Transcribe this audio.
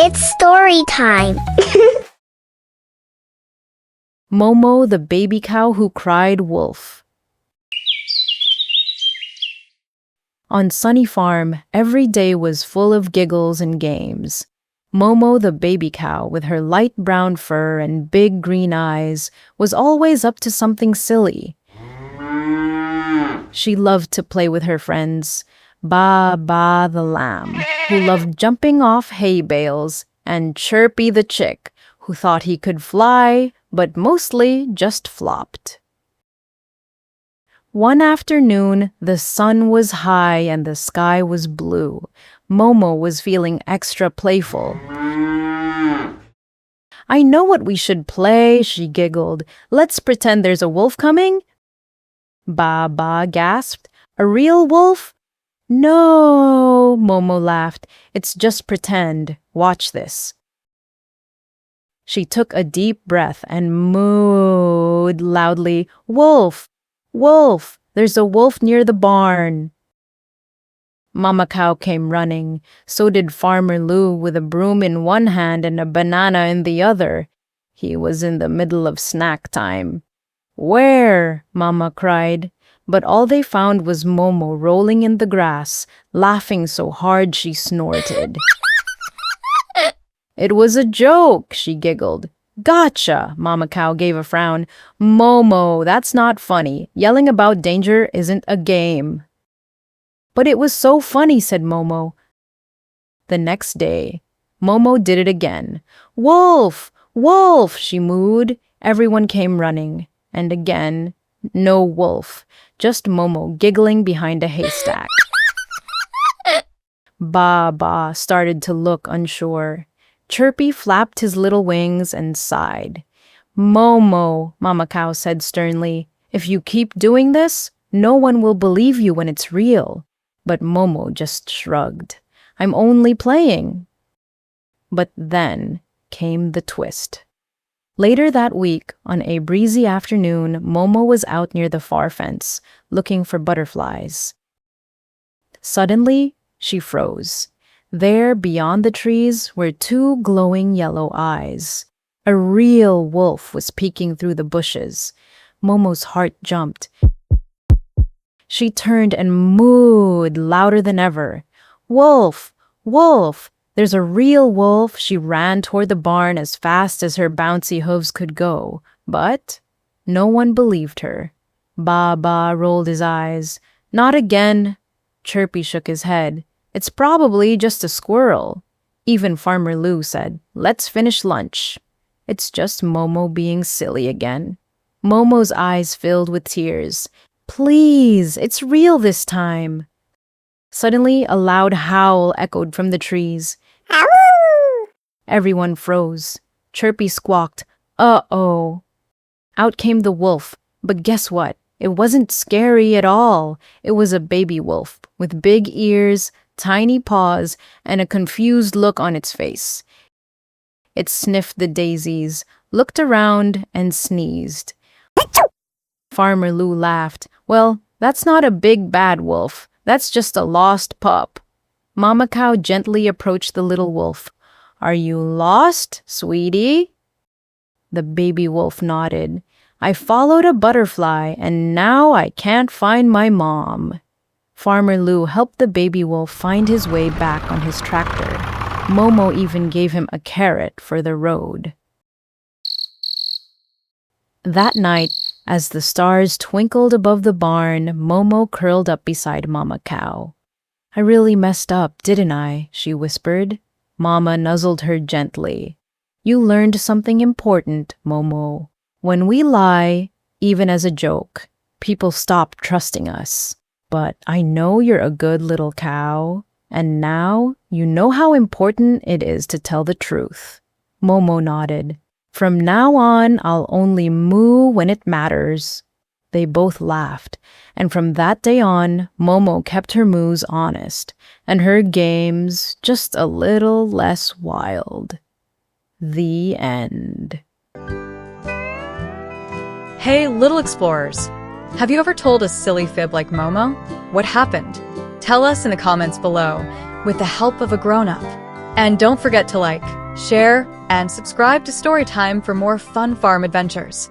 It's story time. Momo the Baby Cow Who Cried Wolf. On Sunny Farm, every day was full of giggles and games. Momo the baby cow, with her light brown fur and big green eyes, was always up to something silly. She loved to play with her friends, Baa-Baa the Lamb, who loved jumping off hay bales, and Chirpy the Chick, who thought he could fly, but mostly just flopped. One afternoon, the sun was high and the sky was blue. Momo was feeling extra playful. "I know what we should play," she giggled. "Let's pretend there's a wolf coming." Baa-Baa gasped. "A real wolf?" "No," Momo laughed. "It's just pretend. Watch this." She took a deep breath and mooed loudly, "Wolf! Wolf! There's a wolf near the barn." Mama Cow came running. So did Farmer Lou, with a broom in one hand and a banana in the other. He was in the middle of snack time. "Where?" Mama cried. But all they found was Momo rolling in the grass, laughing so hard she snorted. "It was a joke," she giggled. "Gotcha!" Mama Cow gave a frown. "Momo, that's not funny. Yelling about danger isn't a game." "But it was so funny," said Momo. The next day, Momo did it again. "Wolf! Wolf!" she mooed. Everyone came running. And again, no wolf, just Momo giggling behind a haystack. Baa-Baa started to look unsure. Chirpy flapped his little wings and sighed. "Momo," Mama Cow said sternly, "if you keep doing this, no one will believe you when it's real." But Momo just shrugged. "I'm only playing." But then came the twist. Later that week, on a breezy afternoon, Momo was out near the far fence, looking for butterflies. Suddenly, she froze. There, beyond the trees, were two glowing yellow eyes. A real wolf was peeking through the bushes. Momo's heart jumped. She turned and mooed louder than ever. "Wolf! Wolf! There's a real wolf!" She ran toward the barn as fast as her bouncy hooves could go. But no one believed her. Baa-Baa rolled his eyes. "Not again." Chirpy shook his head. "It's probably just a squirrel." Even Farmer Lou said, "Let's finish lunch." It's just Momo being silly again. Momo's eyes filled with tears. "Please, it's real this time." Suddenly, a loud howl echoed from the trees. Ow! Everyone froze. Chirpy squawked, "Uh-oh." Out came the wolf, but guess what? It wasn't scary at all. It was a baby wolf with big ears, tiny paws, and a confused look on its face. It sniffed the daisies, looked around, and sneezed. Farmer Lou laughed. "Well, that's not a big bad wolf. That's just a lost pup." Mama Cow gently approached the little wolf. "Are you lost, sweetie?" The baby wolf nodded. "I followed a butterfly, and now I can't find my mom." Farmer Lou helped the baby wolf find his way back on his tractor. Momo even gave him a carrot for the road. That night, as the stars twinkled above the barn, Momo curled up beside Mama Cow. "I really messed up, didn't I?" she whispered. Mama nuzzled her gently. "You learned something important, Momo. When we lie, even as a joke, people stop trusting us. But I know you're a good little cow, and now you know how important it is to tell the truth." Momo nodded. "From now on, I'll only moo when it matters." They both laughed, and from that day on, Momo kept her moos honest, and her games just a little less wild. The end. Hey, little explorers! Have you ever told a silly fib like Momo? What happened? Tell us in the comments below, with the help of a grown-up. And don't forget to like, share, and subscribe to Storytime for more fun farm adventures.